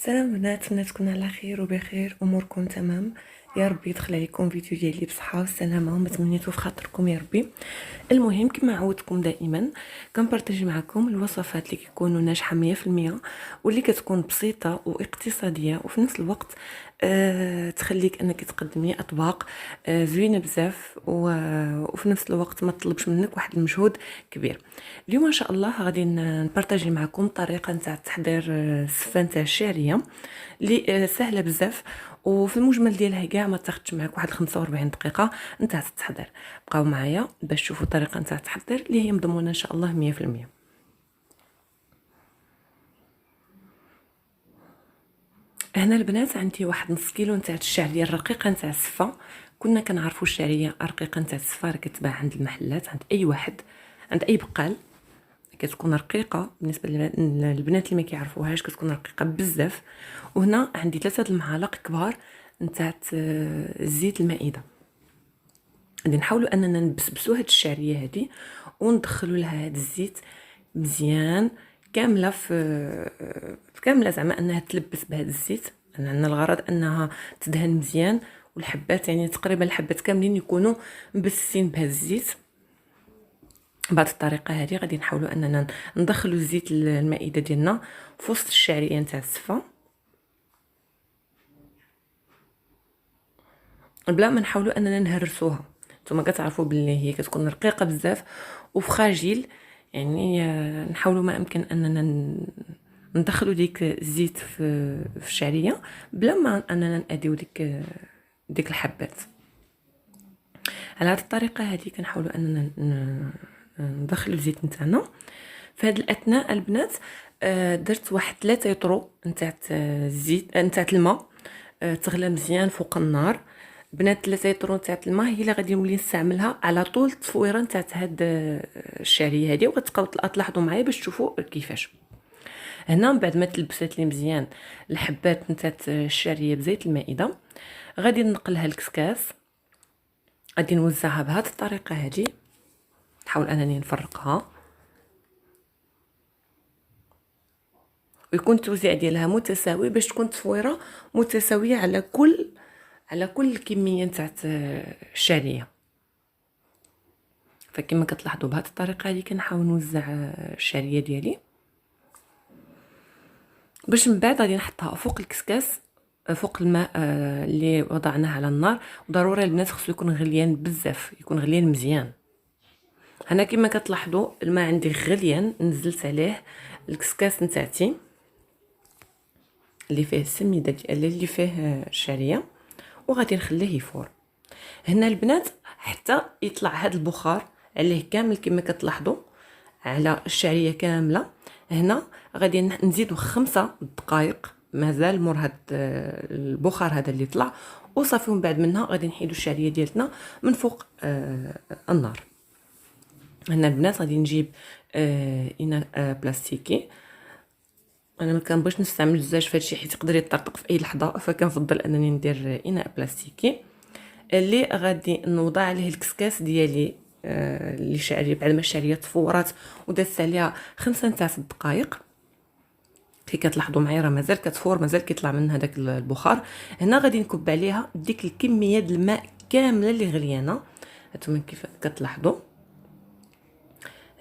سلام بنات، نتمنى تكونوا على خير وبخير، اموركم تمام. يا ربي يدخل عليكم فيديو ديالي بصحه والسلامه وما تمنيتو في خاطركم يا ربي. المهم كما عودتكم دائما كنبارطاجي معكم الوصفات اللي كيكونوا ناجحه 100% واللي كتكون بسيطه واقتصاديه وفي نفس الوقت تخليك انك تقدمي اطباق زوينه بزاف وفي نفس الوقت ما تطلبش منك واحد المجهود كبير. اليوم ان شاء الله غادي نبارطاجي معكم طريقه نتاع تحضير السفه نتاع الشعريه اللي سهله بزاف، وفي المجمل ديالها كاع ما تاخذش معك واحد 45 دقيقه نتاع التحضير. بقاو معايا باش تشوفوا الطريقه نتاع التحضير اللي هي مضمونه ان شاء الله 100%. هنا البنات عندي واحد نص كيلو نتاع الشعريه الرقيقه نتاع السفه. كنا كنعرفوا الشعريه الرقيقه نتاع السفه راه كتباع عند المحلات، عند اي واحد، عند اي بقال. كتكون رقيقه بالنسبه للبنات اللي ما كيعرفوهاش، كتكون رقيقه بزاف. وهنا عندي 3 المعالق كبار نتاع زيت المائده. غادي نحاولوا اننا نبسبسوا هاد الشعريه هادي وندخلوا لها هاد الزيت مزيان كامله في كامله، زعما انها تلبس بهذا الزيت. عندنا الغرض انها تدهن مزيان، والحبات يعني تقريبا الحبات كاملين يكونوا مبسين بهذا الزيت. بهذه الطريقه هذه غادي نحاولوا اننا ندخلوا الزيت المائده ديالنا في وسط الشعريه نتاع السفه بلا ما نحاولوا اننا نهرسوها. نتوما كتعرفوا باللي هي كتكون رقيقه بزاف وفخاجيل، يعني نحاولوا ما امكن اننا ندخلوا ديك الزيت في الشعريه بلا ما اننا ناديو ديك الحبات. على هذه الطريقه هذه كنحاولوا اننا ندخلوا الزيت نتاعنا. في هذه الاثناء البنات درت واحد 3 يطرو نتاع الزيت نتاع الماء تغلى مزيان فوق النار. بنات 3 يطرو تاع الماء هي اللي غادي نولي نستعملها على طول التصويره نتاع هاد الشعريه هذه، وغتبقاو تلاحظوا معايا باش تشوفوا كيفاش. هنا من بعد ما تلبسات لي مزيان الحبات نتاع الشعريه بزيت المائده، غادي نقلها للكسكاس. غادي نوزعها بهذه الطريقه هذه، نحاول انني نفرقها ويكون التوزيع ديالها متساوي باش تكون تصويره متساويه على كل كميه نتاع الشعريه. فكما كتلاحظوا بهذه الطريقه هذه كنحاول نوزع الشعريه ديالي باش من بعد غادي نحطها فوق الكسكاس فوق الماء اللي وضعناه على النار. وضروري البنات خصو يكون غليان بزاف، يكون غليان مزيان. هنا كما كتلاحظوا الماء عندي غليان، نزلت عليه الكسكاس نتاعتي اللي فيه السميده ديال اللي فيه الشعريه، وغادي نخليه يفور. هنا البنات حتى يطلع هذا البخار عليه كامل كما كتلاحظوا على الشعريه كامله. هنا غادي نزيدو 5 دقائق مازال مور هاد البخار هذا اللي طلع، وصافي. من بعد منها غادي نحيدو الشعريه ديالتنا من فوق النار. هنا البنات غادي نجيب اناء بلاستيكي. انا ما كنبغيش نستعمل الزجاج في هادشي حيت يقدر يطرطق في اي لحظه، فكنفضل انني ندير اناء بلاستيكي اللي غادي نوضع عليه الكسكاس ديالي اللي شعريه بعد ما الشعريه تفورات ودازت عليها 5 نتاع الدقائق. كي كتلاحظوا معايا راه مازال كتفور، مازال كيطلع من هذاك البخار. هنا غادي نكب عليها ديك الكميه ديال الماء كامله اللي غليانه. هانتوما كيف كتلاحظوا.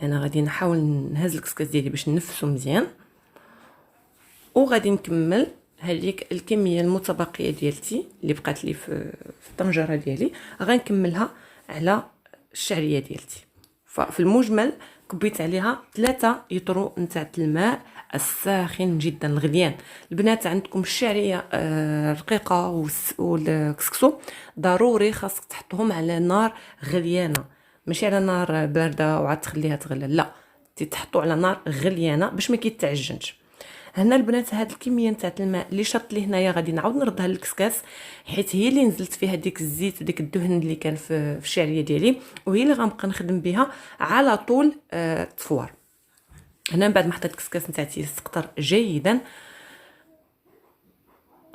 انا غادي نحاول نهز الكسكاس ديالي باش ننفسو مزيان، وغادي نكمل هذيك الكميه المتبقيه ديالتي اللي بقات لي في الطنجره ديالي، غنكملها على الشعريه ديالتي. ففي المجمل كبيت عليها 3 يطرو نتاع الماء الساخن جدا الغليان. البنات عندكم الشعريه رقيقه والكسكسو ضروري خاصك تحطهم على نار غليانه، ماشي على نار بارده وعاد تخليها تغلى، لا، تحطوا على نار غليانه باش ما كيتعجنش. هنا البنات هاد الكميه نتاع الماء اللي شرط لي هنايا غادي نعاود نردها للكسكاس، حيت هي اللي نزلت فيها ديك الزيت وديك الدهن اللي كان في الشعريه ديالي، وهي اللي غنبقى نخدم بها على طول التفوار. هنا من بعد ما حطيت الكسكاس نتاعتي يسقطر جيدا،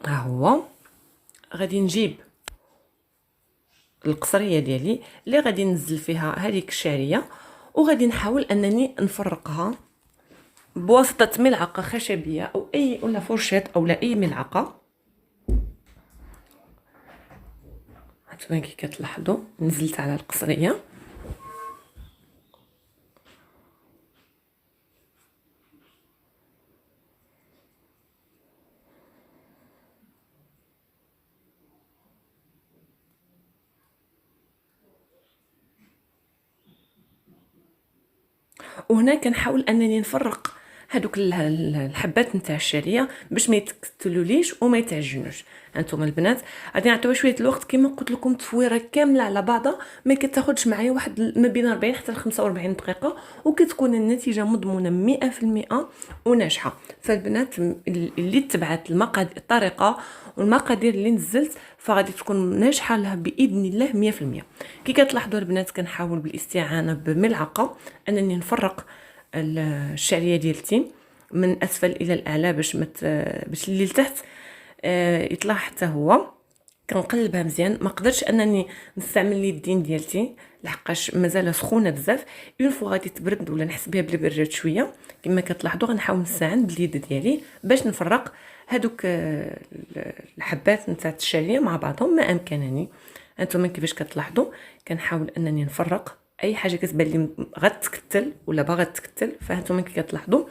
ها هو غادي نجيب القصريه ديالي اللي غادي ننزل فيها هذيك الشعريه، وغادي نحاول انني نفرقها بواسطه ملعقه خشبيه او اي ولا فرشاه او لا اي ملعقه. هانتوما كي كتلاحظوا نزلت على القصريه، وهنا كنحاول انني نفرق هادوك الحبات نتاع الشعريه باش ما يتكتلوليش وما يتعجنوش. هانتوما البنات غادي نعطيوها شويه الوقت كما قلت لكم، تفويره كامله على بعضها ما كتاخذش معايا واحد ما بين 40 حتى ل 45 دقيقه، وكتكون النتيجه مضمونه 100% وناجحه. فالبنات اللي تبعت الطريقه والمقادير اللي نزلت فغادي تكون ناجحه لها باذن الله 100%. كي كتلاحظوا البنات كنحاول بالاستعانه بملعقه انني نفرق الشعريه ديالتي من اسفل الى الاعلى باش باش اللي لتحت يطلع حتى هو. كنقلبها مزيان، ما قدرتش انني نستعمل اليدين ديالتي لحقاش مازال سخونه بزاف. اون فوا غادي تبرد ولا نحس بها بلي برات شويه كما كتلاحظوا غنحاول نستعن باليد ديالي باش نفرق هادوك الحبات نتاع الشعريه مع بعضهم ما امكنني. انتم كيفاش كتلاحظوا كنحاول انني نفرق اي حاجه كتبان لي غتكتل ولا باغا تكتل، فهانتوما كي كتلاحظوا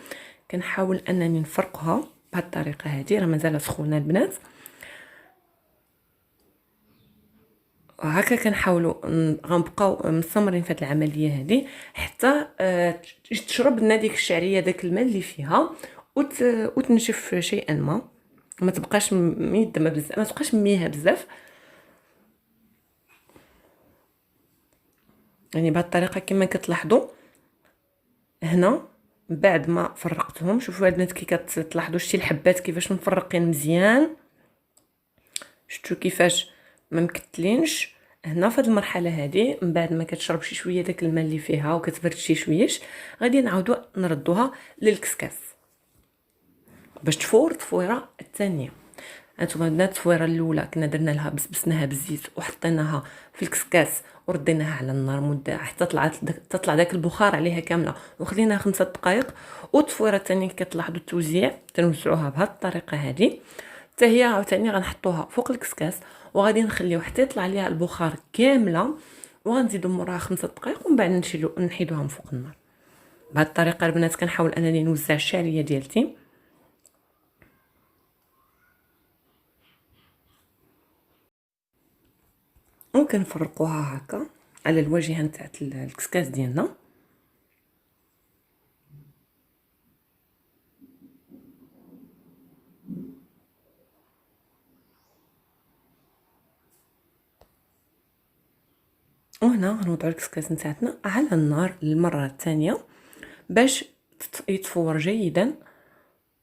كنحاول انني نفرقها بهذه الطريقه هذه. راه مازال سخونه البنات، هكا كنحاولوا غنبقاو مستمرين في هذه العمليه هذه حتى تشرب لنا ديك الشعريه داك الماء اللي فيها وتنشف شيئا ما تبقاش ميدمه بزاف، ما تبقاش ميها بزاف. يعني بهذه الطريقه كما كتلاحظوا هنا بعد ما فرقتهم. شوفوا البنات كي كتلاحظوا شتي الحبات كيفاش مفرقين مزيان، شفتوا كيفاش ما مكتلينش. هنا في هذه المرحله هذه من بعد ما كتشرب شي شويه داك الماء اللي فيها وكتبرد شي شويش غادي نعاودوا نردوها للكسكاس باش تفور التفويره الثانيه. هانتوما البنات التفويره الاولى كنا درنا لها بسبسناها بالزيت وحطيناها في الكسكاس ورديناها على النار مده حتى تطلع داك البخار عليها كامله وخليناها 5 دقائق. والتفويره الثانيه كتلاحظوا التوزيع تنوزعوها بهذه الطريقه هذه حتى هي عاوتاني غنحطوها فوق الكسكاس وغادي نخليو حتى يطلع ليها البخار كامله وغنزيدو موراها 5 دقائق ومن بعد نحيدوها من فوق النار. بهذه الطريقه البنات كنحاول انني نوزع الشعريه ديالتي وكنفرقوها هكا على الواجهه نتاع الكسكاس ديالنا. وهنا غنوضعوا الكسكاس نتاعنا على النار للمره الثانيه باش يتفور جيدا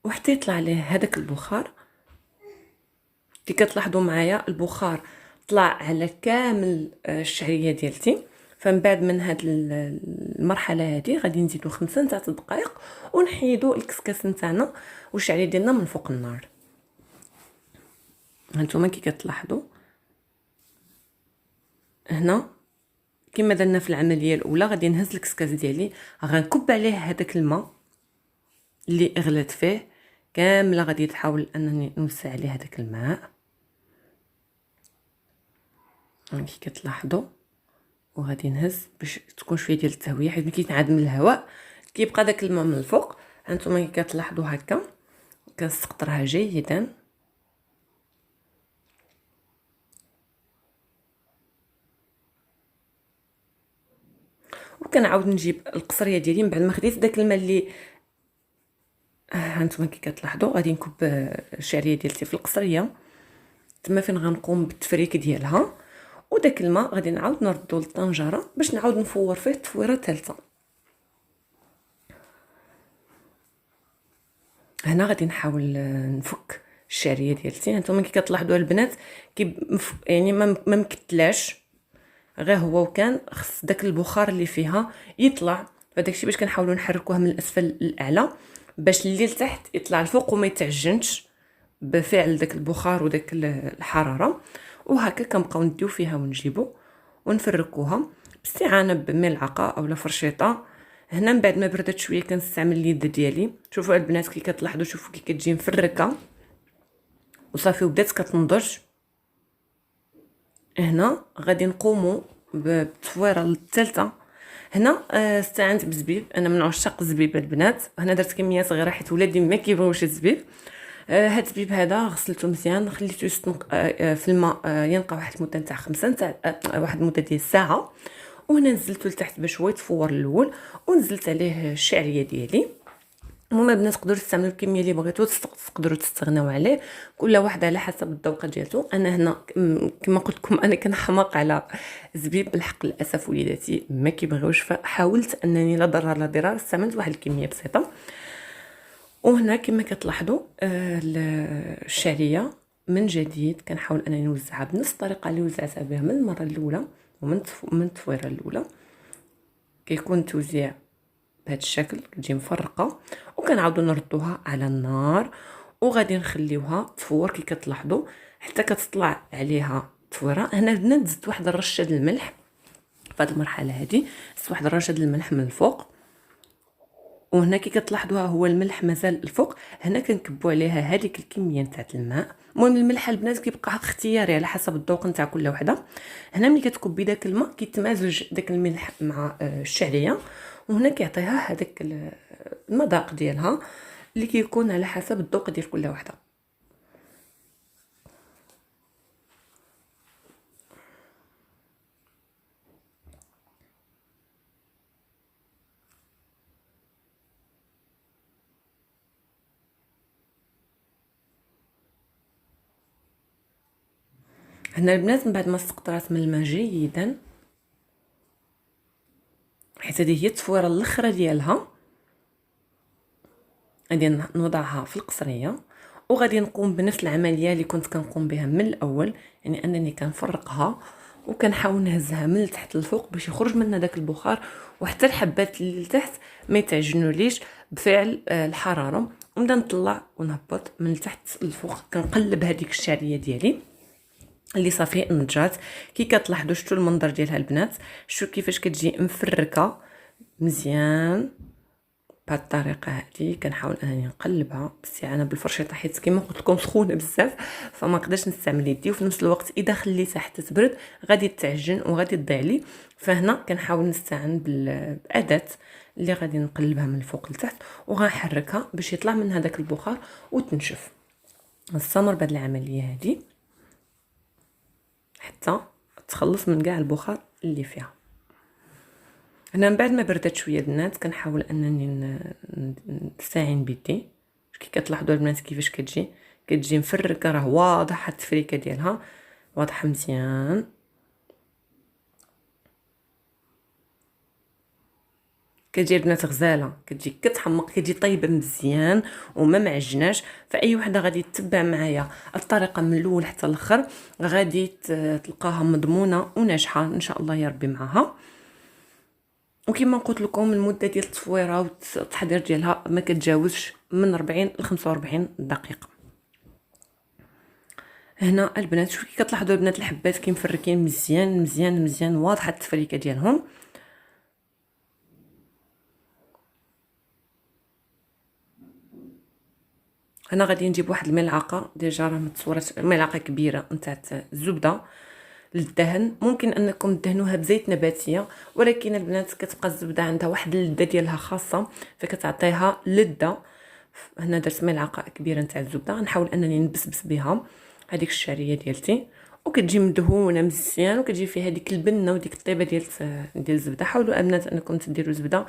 وحتى يطلع ليه هذاك البخار. كي كتلاحظوا معايا البخار طلع على كامل الشعريه ديالتي. فمن بعد من هاد المرحله هذه غادي نزيدو 5 تاع دقائق ونحيدو الكسكاس نتاعنا والشعريه ديالنا من فوق النار. هانتوما كي كتلاحظوا هنا كما درنا في العمليه الاولى غادي نهز الكسكاس ديالي غنكب عليه هذاك الماء اللي اغلت فيه كامله، غادي نحاول انني نوسع عليه هذاك الماء كي كتلاحظوا وغادي نهز باش تكون شويه ديال التهويه حيت ملي كيتعاد من الهواء كيبقى داك الماء من الفوق. هانتوما كي كتلاحظوا هكا كنسقطرها جيدا وكنعاود نجيب القصريه ديالي من بعد ما خديت داك الماء اللي هانتوما كي كتلاحظوا غادي نكب الشعريه ديالتي في القصريه تما فين غنقوم بالتفريك ديالها، وداك الماء غادي نعاود نردو للطنجره باش نعاود نفور فيه التفويره الثالثه. هنا غادي نحاول نفك الشعريه ديالتي. هانتوما كي كتلاحظوا البنات يعني ما مكتلاش غير هو وكان خص داك البخار اللي فيها يطلع. فداك الشيء باش كنحاولوا نحركوها من الاسفل للاعلى باش اللي لتحت يطلع الفوق وما يتعجنش بفعل داك البخار وداك الحراره. وهكا كنبقاو نديو فيها ونجيبو ونفركوها باستعانه بملعقه اولا فرشيطه هنا من بعد ما بردت شويه كنستعمل اليد ديالي. شوفوا البنات كي كتلاحظوا، شوفوا كي كتجي مفركه وصافي وبدات كتنضج. هنا غادي نقوموا بالتصويره الثالثه. هنا استعنت بزبيب، انا من عشاق الزبيب البنات. هنا درت كميه صغيره حيت ولادي ما كيبغيوش الزبيب. هاد الزبيب هذا غسلته مزيان، خليته يستنق في الماء ينقع واحد المده تاع 5 ساعات، واحد المده ديال ساعه. وهنا نزلته لتحت باش هو يتفور الاول، ونزلت عليه الشعريه ديالي. المهم البنات تقدروا تستعملوا الكميه اللي بغيتو، تقدروا تستغناو عليه، كل واحد على حسب الذوق ديالته. انا هنا كما قلت لكم انا كنحماق على زبيب، بالحق للاسف وليداتي ما كيبغيوش، فحاولت انني لا ضرر لا ضرار استعملت واحد الكميه بسيطه. وهنا كما كتلاحظوا الشعريه من جديد كنحاول انني نوزعها بنفس الطريقه اللي وزعتها بها من المره الاولى ومن التفويره الاولى. كيكون توزيع بهذا الشكل، كتجي مفرقه، وكنعاودوا نردوها على النار وغادي نخليوها تفور كي كتلاحظوا حتى كتطلع عليها تفويره. هنا البنات زدت واحد الرشه د الملح في هذه المرحله هذه، زدت واحد الرشه د الملح من الفوق. وهنا كي كتلاحظوها هو الملح مازال الفوق، هنا كنكبوا عليها هذيك الكميه نتاع الماء. المهم الملح البنات كيبقى اختياري على حسب الذوق نتاع كل وحده. هنا ملي كتكبي داك الماء كيتمازج داك الملح مع الشعريه، وهنا كيعطيها هذاك المذاق ديالها اللي كيكون على حسب الذوق ديال كل وحده. هنا البنات من بعد ما استقطرات من الماء جيدا، حيت هذه هي التصويره الاخرى ديالها، غادي نوضعها في القصريه وغادي نقوم بنفس العمليه اللي كنت كنقوم بها من الاول، يعني انني كنفرقها وكنحاول نهزها من التحت للفوق باش يخرج منها داك البخار، وحتى الحبات اللي لتحت ما يتعجنوليش بفعل الحراره. ونبدا نطلع ونهبط من التحت للفوق، كنقلب هذيك الشعريه ديالي اللي صافي نضجات. كي كتلاحظوا شفتوا المنظر ديالها البنات، شفتوا كيفاش كتجي مفركه مزيان بهذه الطريقه هذه. كنحاول انني نقلبها باستعانه بالفرشيطه حيت كما قلت لكم سخونه بزاف فما نقدرش نستعمل يدي، وفي نفس الوقت اذا خليتها حتى تبرد غادي تعجن وغادي تضيع لي. فهنا كنحاول نستعن بالاداه اللي غادي نقلبها من الفوق لتحت وغنحركها باش يطلع من هذاك البخار وتنشف. نستمر بهذه العمليه هذه حتى تخلص من كاع البخار اللي فيها. هنا من بعد ما بردت شويه البنات كنحاول انني نستعين بيدي. كي كتلاحظوا البنات كيفاش كتجي مفركه، راه واضحه التفريكه ديالها، واضحه مزيان. كتجي البنات غزاله، كتجي كتحمق، كتجي طيبه مزيان وما معجناش. فاي وحده غادي تتبع معايا الطريقه من الاول حتى الاخر غادي تلقاها مضمونه وناجحه ان شاء الله يا ربي معاها. وكما قلت لكم المده ديال التصويره والتحضير ديالها ما كتجاوزش من 40 ل 45 دقيقه. هنا البنات شوفوا كي كتلاحظوا البنات الحبات كيمفركين مزيان مزيان مزيان، واضحه التفريكه ديالهم. هنا غادي نجيب واحد الملعقه ديجا راه متصورات، ملعقه كبيره نتاع الزبده للدهن. ممكن انكم تدهنوها بزيت نباتيه، ولكن البنات كتبقى الزبده عندها واحد اللذه ديالها خاصه فكتعطيها لذه. هنا درت ملعقه كبيره نتاع الزبده، غنحاول انني نبسبس بها هذيك الشعريه ديالتي، وكتجي مدهونه مزيان وكتجي فيها هذيك البنه وديك الطيبه ديال الزبده. حاولوا البنات انكم تديروا زبده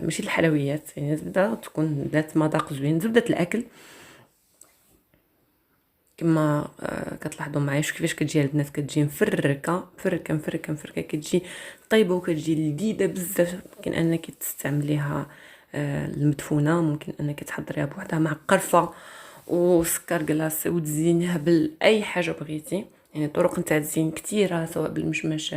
ماشي الحلويات، يعني زبده تكون ذات مذاق زوين، زبده الاكل. كما كتلاحظوا معايا كيفاش كتجي البنات، كتجي مفركه مفركه مفركه مفركه، كتجي طيبه وكتجي لذيذه بزاف. ممكن انك تستعمليها المدفونه، ممكن انك تحضريها بوحدها مع قرفه وسكر كلاصي وتزينيها باي حاجه بغيتي. يعني طرق نتاع الزين كثيره، سواء بالمشمش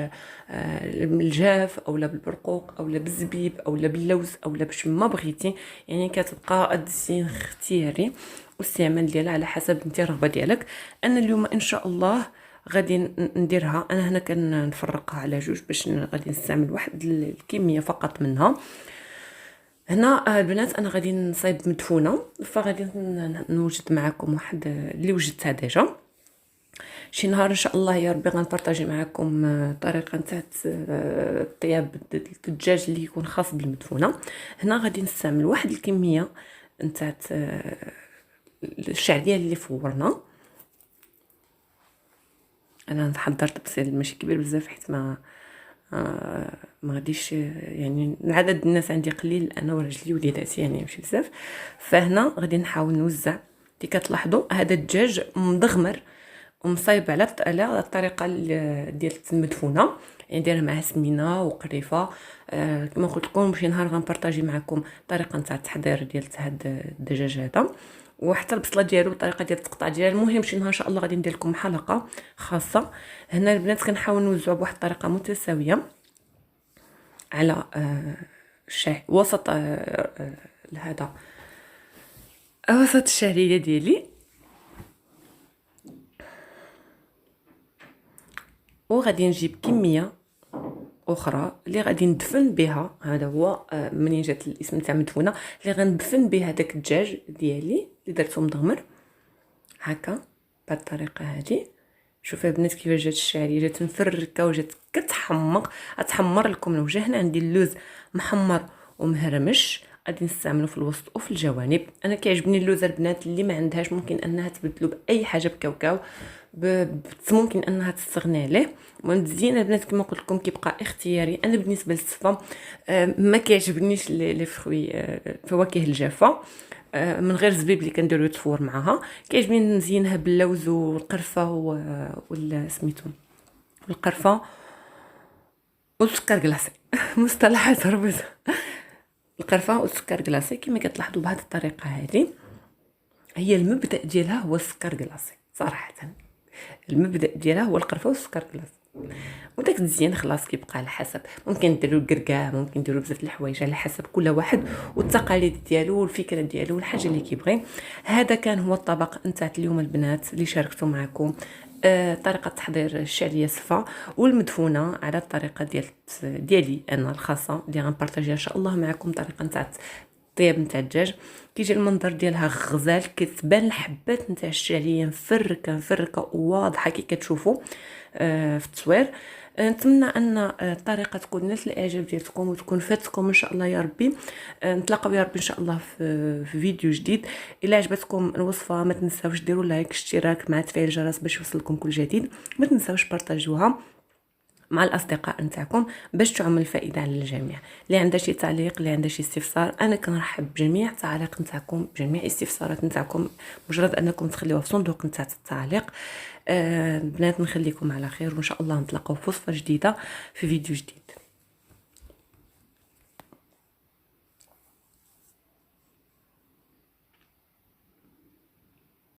الجاف اولا بالبرقوق اولا بالزبيب اولا باللوز اولا باش ما بغيتي، يعني كتبقى الزين اختياري واستعمال ديالها على حسب انت الرغبه ديالك. انا اليوم ان شاء الله غادي نديرها انا هنا كنفرقها على جوج باش غادي نستعمل واحد الكميه فقط منها. هنا البنات انا غادي نصايب مدفونه، فغادي نوجد معكم واحد اللي وجدتها ديجا. شي نهار ان شاء الله يا ربي غنبارطاجي معكم طريقه نتاع طياب الدجاج اللي يكون خاص بالمدفونه. هنا غادي نستعمل واحد الكميه نتاع الشعريه اللي فورنا. انا حضرت بسيل ماشي كبير بزاف حيت ما غاديش يعني عدد الناس عندي قليل، انا وراجلي وليداتي يعني ماشي بزاف. فهنا غادي نحاول نوزع. كي كتلاحظوا هذا الدجاج مدغمر ومصايب على الطريقه ديال المدفونه، يعني دايره معها سمينه وقريفه. كما قلت لكم شي نهار غنبارطاجي معكم الطريقه نتاع التحضير ديال هذا الدجاج هذا، وحتى البصله ديالو الطريقه ديال التقطاع ديالها. المهم شي نهار ان شاء الله غادي ندير لكم حلقه خاصه. هنا البنات كنحاول نوزعوا بواحد الطريقه متساويه على وسط هذا وسط الشعريه ديالي، وغادي نجيب كميه اخرى اللي غادي ندفن بها. هذا هو منين جات الاسم تاع مدفونه، اللي غندفن بها داك الدجاج ديالي اللي درتو مدغمر هكا بهذه الطريقه هذه. شوفوا البنات كيفاش جات الشعريه، جات مفركه وجات كتحمق. غتحمر لكم الوجه. هنا عندي اللوز محمر ومهرمش، غادي نستعملو في الوسط وفي الجوانب. انا كيعجبني اللوز البنات، اللي ما عندهاش ممكن انها تبدلو باي حاجه، بكاوكاو ممكن انها تستغني عليه. المهم البنات كما قلت لكم كيبقى اختياري. انا بالنسبه للصفه ما كيعجبنيش لي فروي الفواكه الجافه من غير زبيب اللي كنديرو يتفور معاها. كيعجبني نزينها باللوز والقرفه ولا سميتو القرفه والسكر كلاصي مصطلحات ربط. القرفه والسكر كلاصي كما كتلاحظوا بهذه الطريقه هذه هي المبدا ديالها هو السكر كلاصي. صراحه المبدا ديالها هو القرفه والسكر كلاصي، وداك الزين خلاص كيبقى على حسب. ممكن ديروا الكركاع، ممكن ديروا بزاف الحوايج على حسب كل واحد والتقاليد ديالو والفكره ديالو والحاجه اللي كيبغي. هذا كان هو الطبق نتاع اليوم البنات اللي شاركته معكم. طريقه تحضير الشعريه صفا والمدفونه على الطريقه ديالي انا الخاصه اللي غنبارطاجيها ان شاء الله معكم. طريقه نتاع الطياب نتاع الدجاج كيجي المنظر ديالها غزال، كتبان الحبات نتاع الشعريه مفركه واضحه كي كتشوفوا في التصوير. نتمنى ان الطريقه تكون نالت الاعجاب ديالكم وتكون فاتكم ان شاء الله يا ربي. نتلاقاو يا ربي ان شاء الله في فيديو جديد. الا عجبتكم الوصفه ما تنساوش ديروا لايك اشتراك مع تفعيل الجرس باش يوصلكم كل جديد. ما تنساوش بارطاجوها مع الاصدقاء نتاعكم باش تعم الفائده على الجميع. اللي عنده شي تعليق، اللي عنده شي استفسار، انا كنرحب بجميع التعاليق نتاعكم، بجميع الاستفسارات نتاعكم، مجرد انكم تخليوها في صندوق نتاع التعليق. البنات نخليكم على خير، وان شاء الله نتلاقاو في وصفه جديده في فيديو جديد.